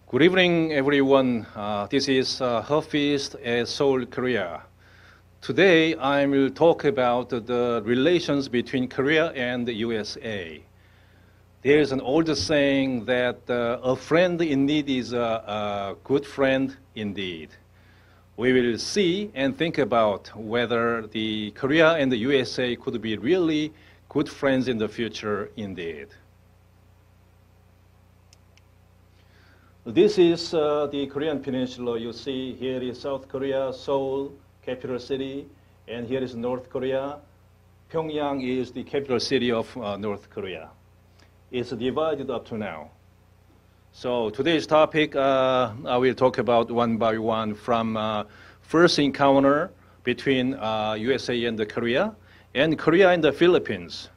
Good evening, everyone. This is Her Feast at Seoul, Korea. Today, I will talk about the relations between Korea and the USA. There is an old saying that a friend in need is a good friend indeed. We will see and think about whether the Korea and the USA could be really good friends in the future indeed. This is the Korean peninsula. You see here is South Korea, Seoul, capital city, and here is North Korea. Pyongyang is the capital city of North Korea. It's divided up to now. So today's topic, I will talk about one by one from first encounter between USA and Korea and the Philippines.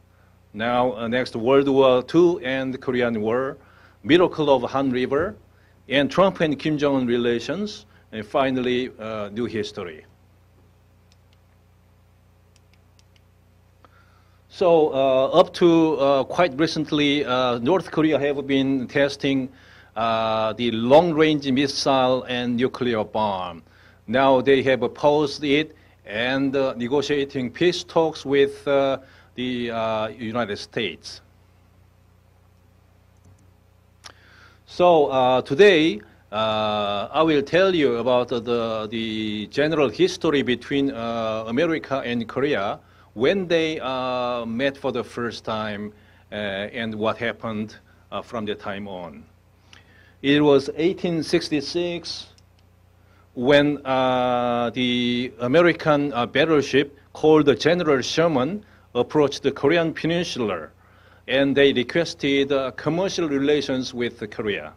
Now, next World War II and Korean War, miracle of Han River, and Trump and Kim Jong-un relations, and finally, new history. So up to quite recently, North Korea have been testing the long-range missile and nuclear bomb. Now they have opposed it and negotiating peace talks with the United States. So today, I will tell you about the general history between America and Korea when they met for the first time and what happened from that time on. It was 1866 when the American battleship called the General Sherman approached the Korean peninsula, and they requested commercial relations with Korea.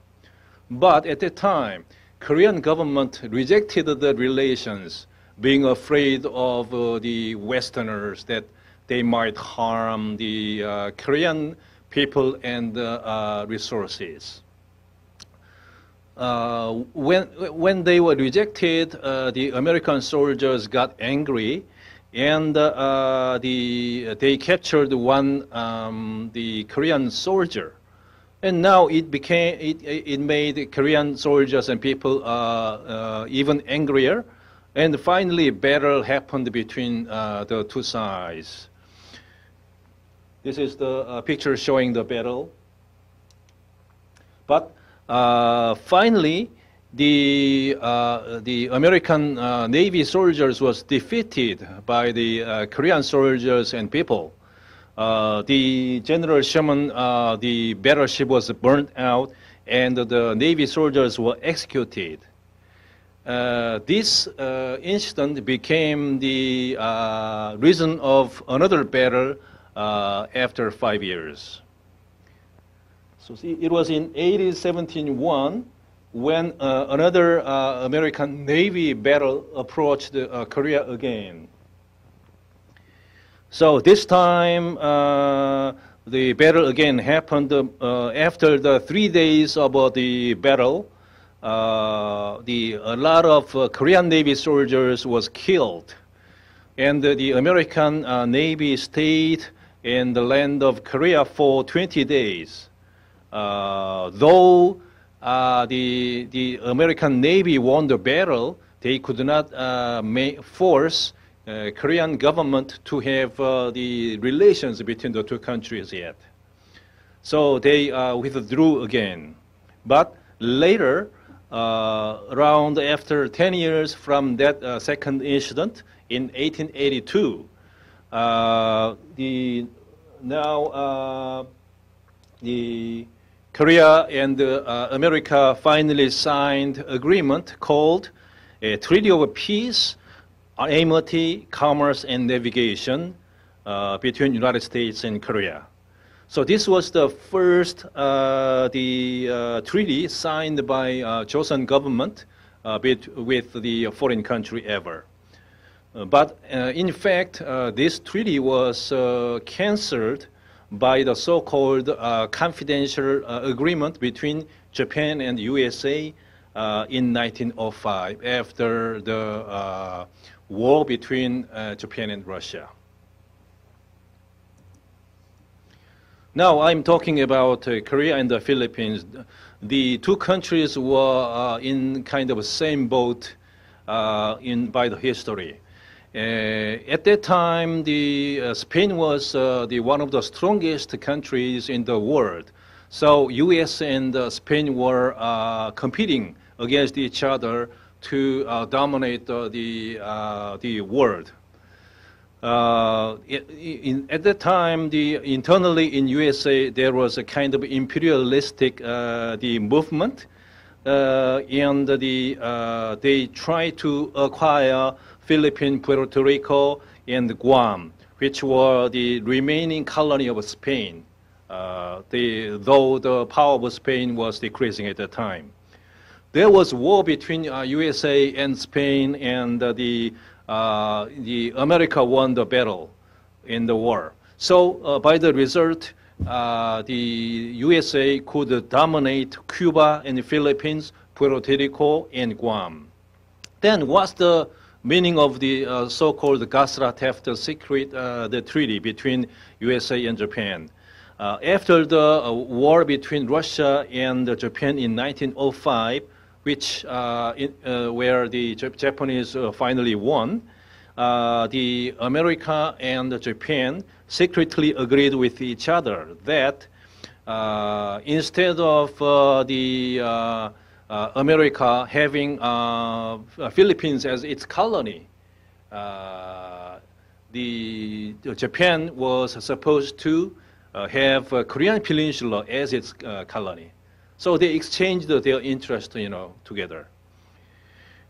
But at that time, Korean government rejected the relations, being afraid of the Westerners, that they might harm the Korean people and resources. When they were rejected, the American soldiers got angry, and they captured the Korean soldier, and now it made Korean soldiers and people even angrier, and finally battle happened between the two sides. This is the picture showing the battle, but finally the American Navy soldiers was defeated by the Korean soldiers and people. The General Sherman, the battleship was burnt out, and the Navy soldiers were executed. This incident became the reason of another battle after 5 years. So see, it was in 1871 when another American Navy battle approached Korea again. So this time, the battle again happened after the 3 days of the battle. A lot of Korean Navy soldiers was killed, and the American Navy stayed in the land of Korea for 20 days. Though the American Navy won the battle, they could not force Korean government to have the relations between the two countries yet. So they withdrew again. But later, around after 10 years from that second incident in 1882, the Korea and America finally signed agreement called a Treaty of Peace, Amity, Commerce, and Navigation between United States and Korea. So this was the first treaty signed by Joseon government with the foreign country ever. But in fact, this treaty was canceled by the so-called confidential agreement between Japan and USA in 1905 after the war between Japan and Russia. Now I'm talking about Korea and the Philippines. the two countries were in kind of the same boat by the history. At that time, Spain was one of the strongest countries in the world. So U.S. and Spain were competing against each other to dominate the world. At that time, internally in USA, there was a kind of imperialistic movement, and they tried to acquire Philippines, Puerto Rico, and Guam, which were the remaining colony of Spain, though the power of Spain was decreasing at the time. There was war between USA and Spain, and the America won the battle in the war. So by the result, the USA could dominate Cuba and the Philippines, Puerto Rico, and Guam. Then what's the meaning of the so-called Kasura-Taft secret the treaty between USA and Japan? After the war between Russia and Japan in 1905, where the Japanese finally won, the America and Japan secretly agreed with each other that instead of America having Philippines as its colony, Japan was supposed to have Korean Peninsula as its colony. So they exchanged their interest, together.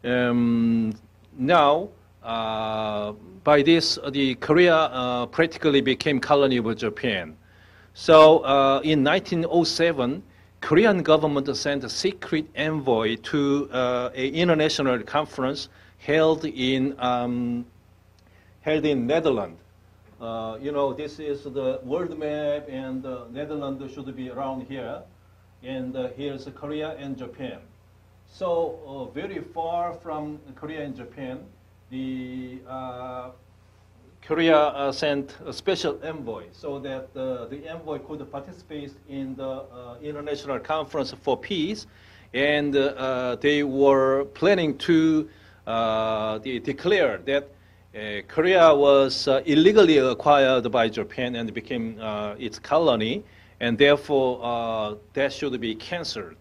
Now, by this, the Korea practically became colony of Japan. So in 1907, Korean government sent a secret envoy to an international conference held in Netherlands. This is the world map, and the Netherlands should be around here. And here's Korea and Japan. So very far from Korea and Japan, the Korea sent a special envoy so that the envoy could participate in the international conference for peace, and they were planning to declare that Korea was illegally acquired by Japan and became its colony, and therefore that should be canceled.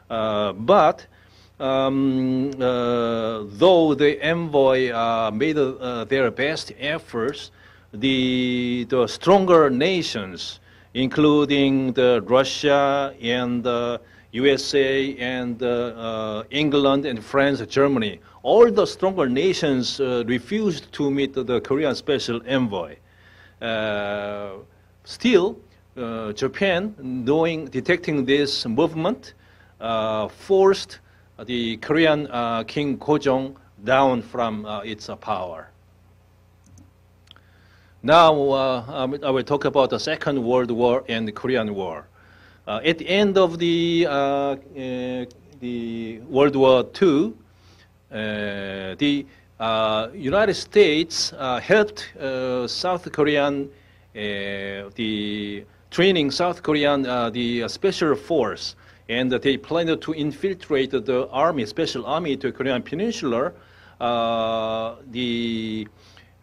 But though the envoy made their best efforts, the stronger nations, including Russia and USA and England and France, Germany, all the stronger nations refused to meet the Korean special envoy. Still, Japan, detecting this movement, forced the Korean King Gojong down from its power. Now I will talk about the Second World War and the Korean War. At the end of the World War II, the United States helped South Korean, training South Korean the special force, and they planned to infiltrate the army, special army, to Korean Peninsula.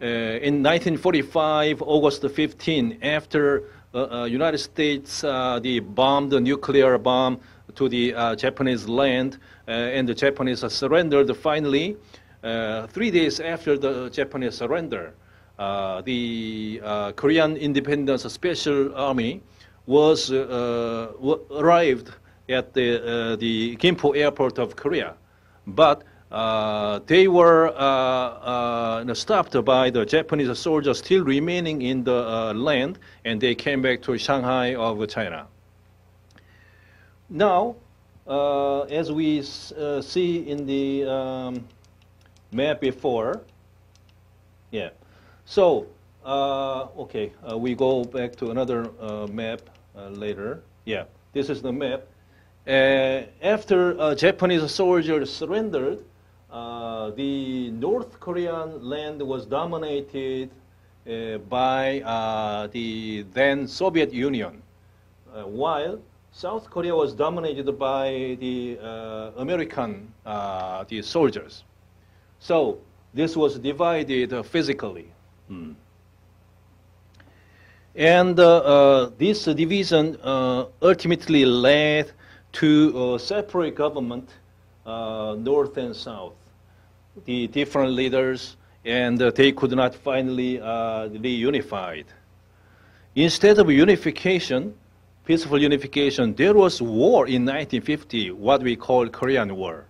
In 1945, August 15, after United States bombed the nuclear bomb to the Japanese land, and the Japanese surrendered finally. 3 days after the Japanese surrender, the Korean Independence Special Army arrived at the Gimpo airport of Korea, but they were stopped by the Japanese soldiers still remaining in the land, and they came back to Shanghai of China. Now, as we see in the map before, yeah. So, okay, we go back to another map later. Yeah, this is the map. After Japanese soldiers surrendered, the North Korean land was dominated by the then Soviet Union, while South Korea was dominated by the American the soldiers. So this was divided physically. And this division ultimately led to a separate government, North and South. The different leaders, and they could not finally reunified. Instead of unification, peaceful unification, there was war in 1950, what we call Korean War.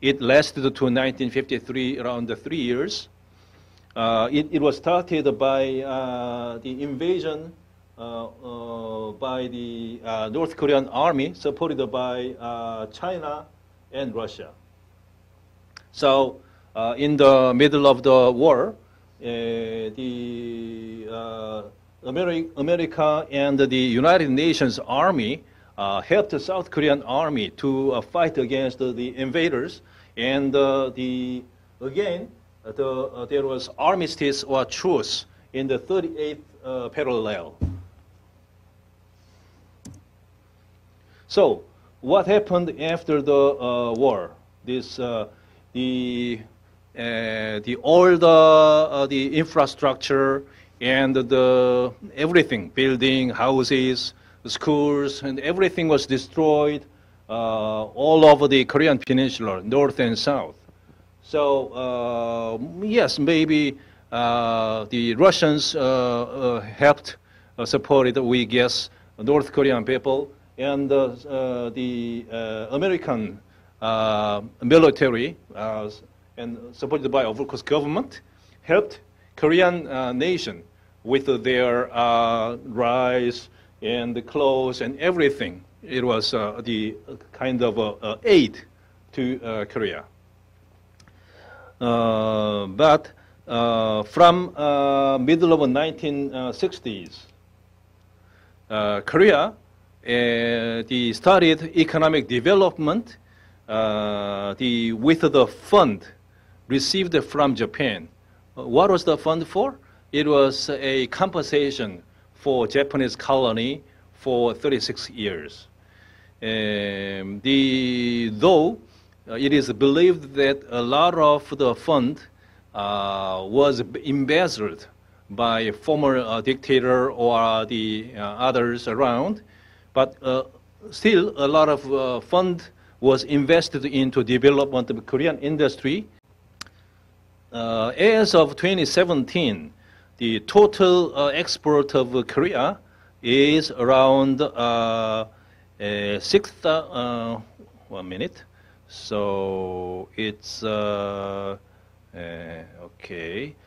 It lasted to 1953, around 3 years. It was started by the invasion by the North Korean army, supported by China and Russia. So in the middle of the war, America and the United Nations Army helped the South Korean army to fight against the invaders. And again, there was armistice or truce in the 38th parallel. So what happened after the war? The infrastructure and everything, building, houses, schools, and everything was destroyed all over the Korean Peninsula, north and south. So yes, maybe the Russians helped, supported, we guess, North Korean people, and the American military, and supported by, of course, government, helped Korean nation with their rice and the clothes and everything. It was the kind of aid to Korea. But from middle of the 1960s, Korea started economic development with the fund received from Japan. What was the fund for? It was a compensation for Japanese colony for 36 years. Though it is believed that a lot of the fund was embezzled by former dictator or the others around, but still a lot of fund was invested into development of Korean industry. As of 2017, the total export of Korea is around 1 minute. So it's okay,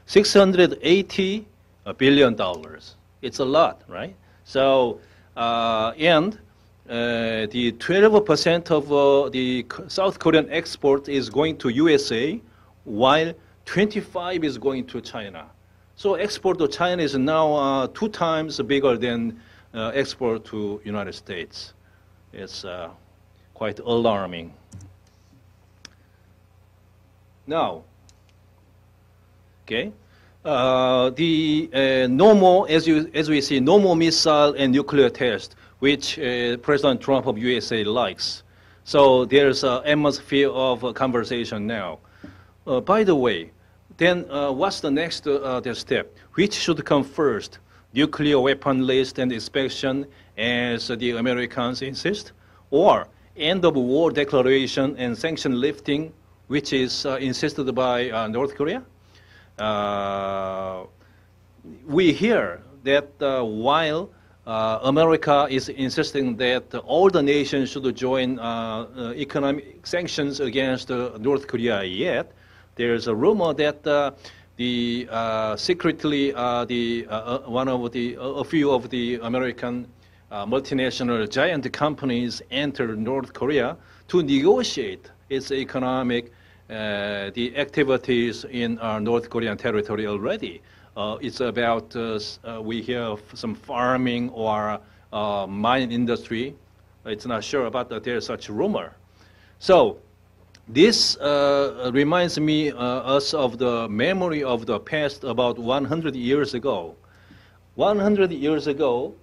$680 billion. It's a lot, right? So and the 12% of the South Korean export is going to USA, while 25 is going to China. So export to China is now 2 times bigger than export to United States. It's quite alarming. Now, okay, no more, as we see, no more missile and nuclear test, which President Trump of USA likes. So there's an atmosphere of conversation now. By the way, then what's the next step? Which should come first? Nuclear weapon list and inspection, as the Americans insist, or end of war declaration and sanction lifting, which is insisted by North Korea? We hear that while America is insisting that all the nations should join economic sanctions against North Korea, yet there's a rumor that secretly a few of the American multinational giant companies entered North Korea to negotiate its economic the activities in North Korean territory already. It's about, we hear some farming or mine industry. It's not sure, but there's such rumor. So this reminds me us of the memory of the past about 100 years ago. 100 years ago,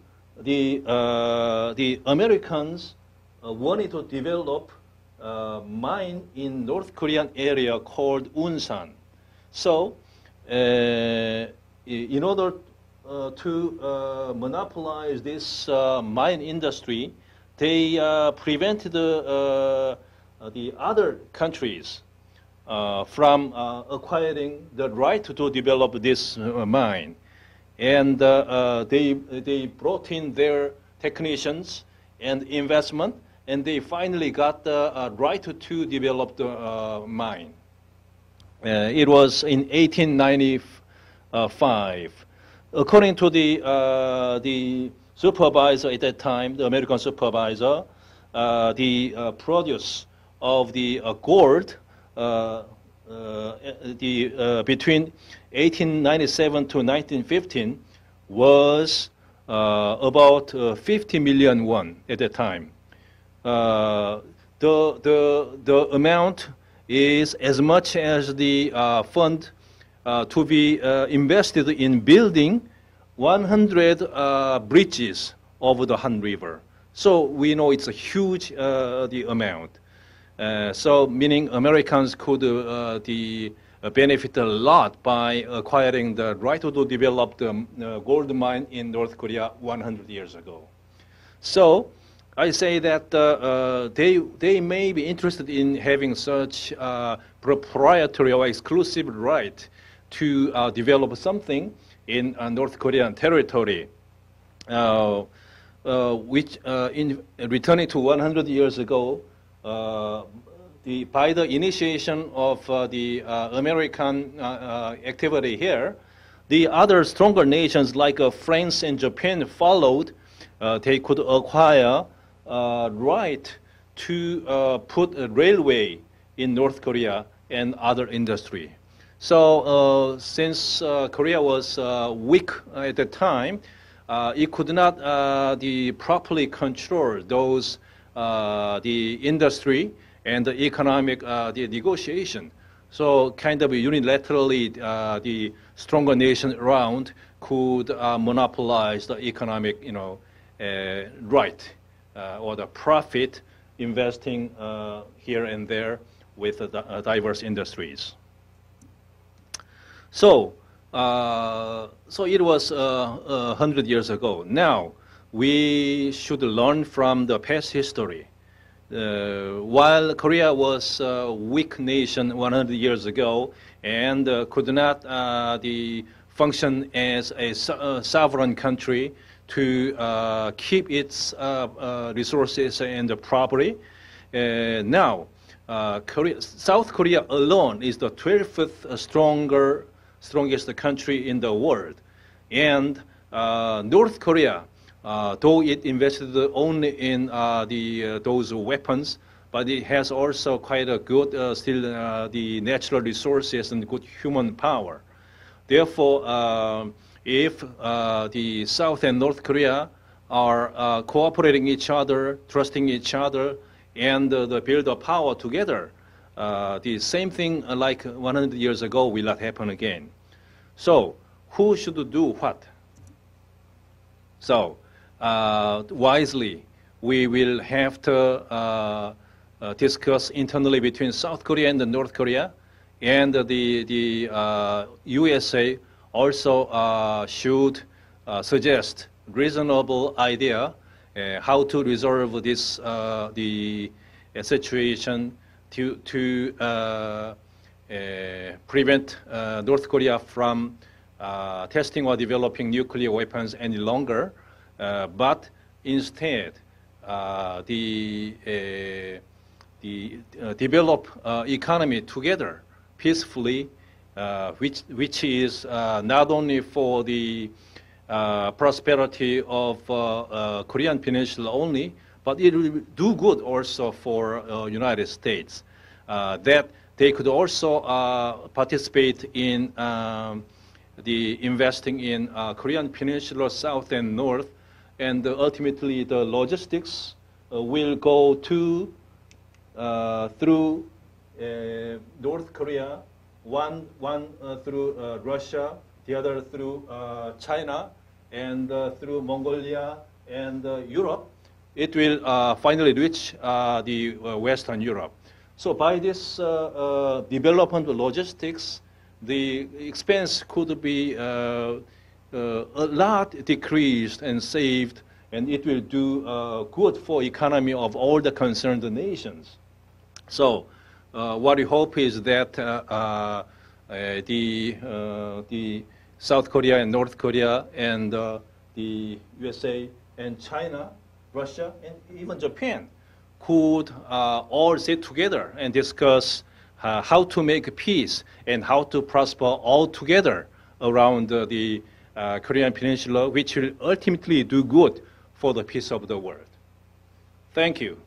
the Americans wanted to develop mine in North Korean area called Unsan. So, in order to monopolize this mine industry, they prevented the other countries from acquiring the right to develop this mine. And they brought in their technicians and investment, and they finally got the right to develop the mine. It was in 1895. According to the supervisor at that time, the American supervisor, the produce of the gold between 1897 to 1915 was about 50 million won at that time. The amount is as much as the fund to be invested in building 100 bridges over the Han River. So we know it's a huge the amount. So meaning Americans could benefit a lot by acquiring the right to develop the gold mine in North Korea 100 years ago. So I say that they may be interested in having such proprietary or exclusive right to develop something in North Korean territory, which in returning to 100 years ago, by the initiation of the American activity here, the other stronger nations like France and Japan followed. They could acquire right to put a railway in North Korea and other industry. So since Korea was weak at the time, it could not properly control those the industry and the economic the negotiation. So kind of unilaterally, the stronger nation around could monopolize the economic, right or the profit investing here and there with diverse industries. So, so it was 100 years ago. Now, we should learn from the past history. While Korea was a weak nation 100 years ago and could not function as a sovereign country to keep its resources and the property, now South Korea alone is the 12th strongest country in the world. And North Korea, though it invested only in those weapons, but it has also quite a good still the natural resources and good human power. Therefore, if the South and North Korea are cooperating each other, trusting each other, and build a power together, the same thing like 100 years ago will not happen again. So, who should do what? So, wisely, we will have to discuss internally between South Korea and North Korea, and the USA also should suggest reasonable idea how to resolve this the situation to prevent North Korea from testing or developing nuclear weapons any longer, but instead develop economy together peacefully, which is not only for the prosperity of Korean Peninsula only, but it will do good also for United States. That they could also participate in the investing in Korean Peninsula, South and North, and ultimately the logistics will go to through North Korea, one through Russia, the other through China, and through Mongolia and Europe, it will finally reach the Western Europe. So by this development of logistics, the expense could be a lot decreased and saved, and it will do good for economy of all the concerned nations. So what we hope is that the South Korea and North Korea and the USA and China, Russia, and even Japan could all sit together and discuss how to make peace and how to prosper all together around the Korean Peninsula, which will ultimately do good for the peace of the world. Thank you.